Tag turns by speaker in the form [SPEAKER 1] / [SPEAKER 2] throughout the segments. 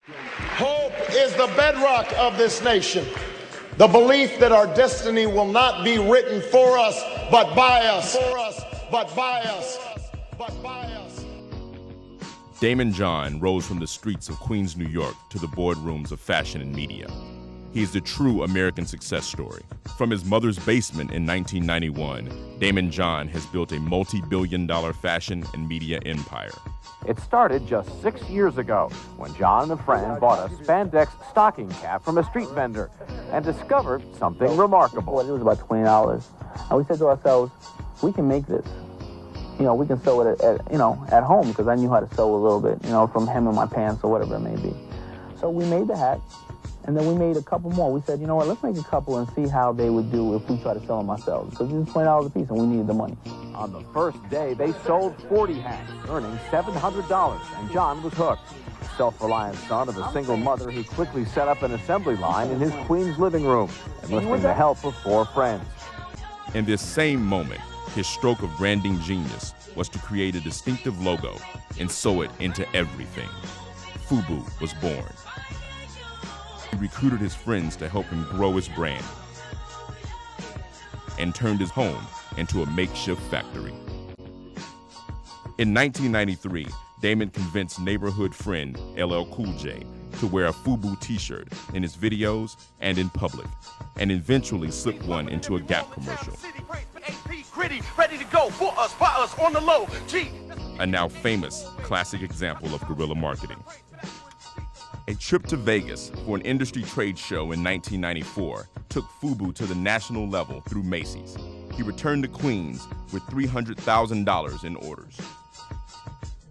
[SPEAKER 1] Hope is the bedrock of this nation. The belief that our destiny will not be written for us, but by us. For us, but by us. But by us.
[SPEAKER 2] Damon John rose from the streets of Queens, New York to the boardrooms of fashion and media. He is the true American success story. From his mother's basement in 1991, Damon John has built a multi-billion-dollar fashion and media empire.
[SPEAKER 3] It started just 6 years ago when John and a friend bought a spandex stocking cap from a street vendor and discovered something remarkable.
[SPEAKER 4] It was about $20. And we said to ourselves, we can make this. You know, we can sew it at home, because I knew how to sew a little bit, from hem in my pants or whatever it may be. So we made the hat, and then we made a couple more. We said, you know what, let's make a couple and see how they would do if we try to sell them ourselves, because it was $20 a piece and we needed the money.
[SPEAKER 3] On the first day, they sold 40 hats, earning $700, and John was hooked. The self-reliant son of a single mother, he quickly set up an assembly line in his Queens living room, enlisting the help of 4 friends.
[SPEAKER 2] In this same moment, his stroke of branding genius was to create a distinctive logo and sew it into everything. FUBU was born. He recruited his friends to help him grow his brand and turned his home into a makeshift factory. In 1993, Damon convinced neighborhood friend LL Cool J to wear a FUBU t-shirt in his videos and in public, and eventually slipped one into a Gap commercial.
[SPEAKER 5] Ready to go for us, by us, on the low.
[SPEAKER 2] A now famous classic example of guerrilla marketing. A trip to Vegas for an industry trade show in 1994 took FUBU to the national level through Macy's. He returned to Queens with $300,000 in orders.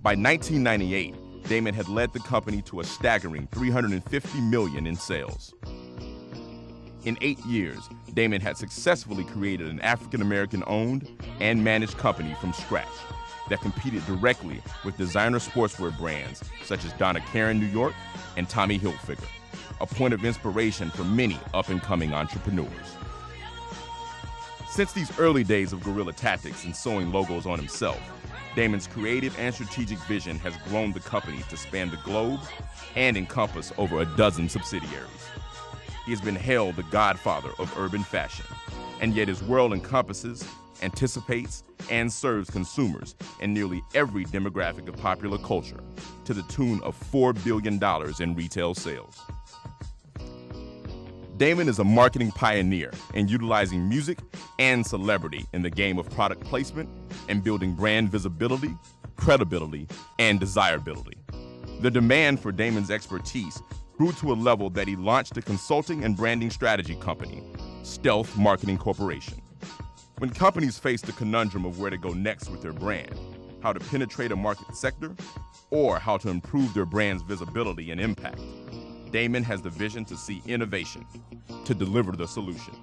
[SPEAKER 2] By 1998, Damon had led the company to a staggering $350 million in sales. In 8 years, Damon had successfully created an African-American owned and managed company from scratch that competed directly with designer sportswear brands such as Donna Karan New York and Tommy Hilfiger, a point of inspiration for many up-and-coming entrepreneurs. Since these early days of guerrilla tactics and sewing logos on himself, Damon's creative and strategic vision has grown the company to span the globe and encompass over a dozen subsidiaries. He has been hailed the godfather of urban fashion, and yet his world encompasses, anticipates, and serves consumers in nearly every demographic of popular culture, to the tune of $4 billion in retail sales. Damon is a marketing pioneer in utilizing music and celebrity in the game of product placement and building brand visibility, credibility, and desirability. The demand for Damon's expertise grew to a level that he launched a consulting and branding strategy company, Stealth Marketing Corporation. When companies face the conundrum of where to go next with their brand, how to penetrate a market sector, or how to improve their brand's visibility and impact, Damon has the vision to see innovation, to deliver the solution.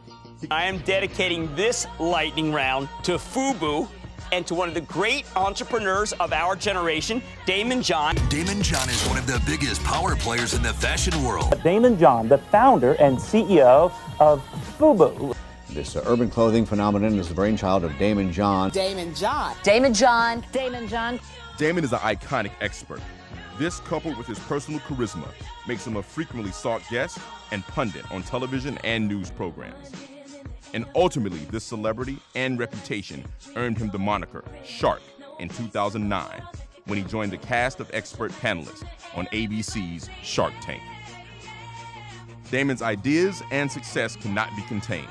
[SPEAKER 6] I am dedicating this lightning round to FUBU and to one of the great entrepreneurs of our generation, Damon John.
[SPEAKER 7] Damon John is one of the biggest power players in the fashion world.
[SPEAKER 4] Damon John, the founder and CEO of FUBU.
[SPEAKER 8] This urban clothing phenomenon is the brainchild of Damon John.
[SPEAKER 9] Damon John.
[SPEAKER 10] Damon John. Damon John.
[SPEAKER 2] Damon is an iconic expert. This, coupled with his personal charisma, makes him a frequently sought guest and pundit on television and news programs. And ultimately, this celebrity and reputation earned him the moniker Shark in 2009 when he joined the cast of expert panelists on ABC's Shark Tank. Damon's ideas and success cannot be contained.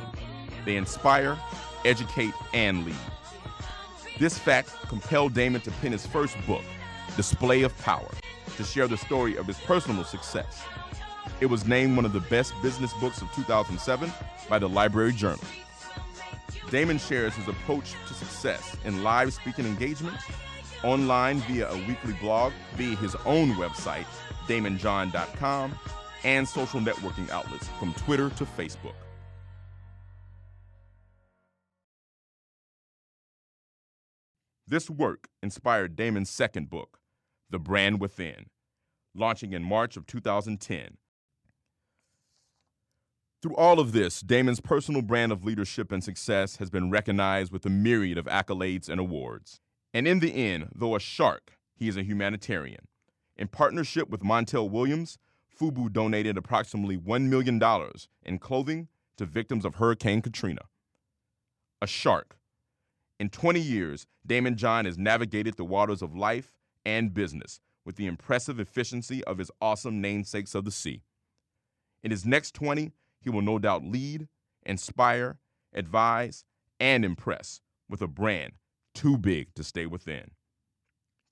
[SPEAKER 2] They inspire, educate, and lead. This fact compelled Damon to pen his first book, Display of Power, to share the story of his personal success. It was named one of the best business books of 2007 by the Library Journal. Damon shares his approach to success in live speaking engagements, online via a weekly blog, via his own website, damonjohn.com, and social networking outlets from Twitter to Facebook. This work inspired Damon's second book, The Brand Within, launching in March of 2010. Through all of this, Damon's personal brand of leadership and success has been recognized with a myriad of accolades and awards. And in the end, though a shark, he is a humanitarian. In partnership with Montel Williams, FUBU donated approximately $1 million in clothing to victims of Hurricane Katrina. A shark. In 20 years, Damon John has navigated the waters of life and business with the impressive efficiency of his awesome namesakes of the sea. In his next 20, he will no doubt lead, inspire, advise, and impress with a brand too big to stay within.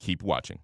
[SPEAKER 2] Keep watching.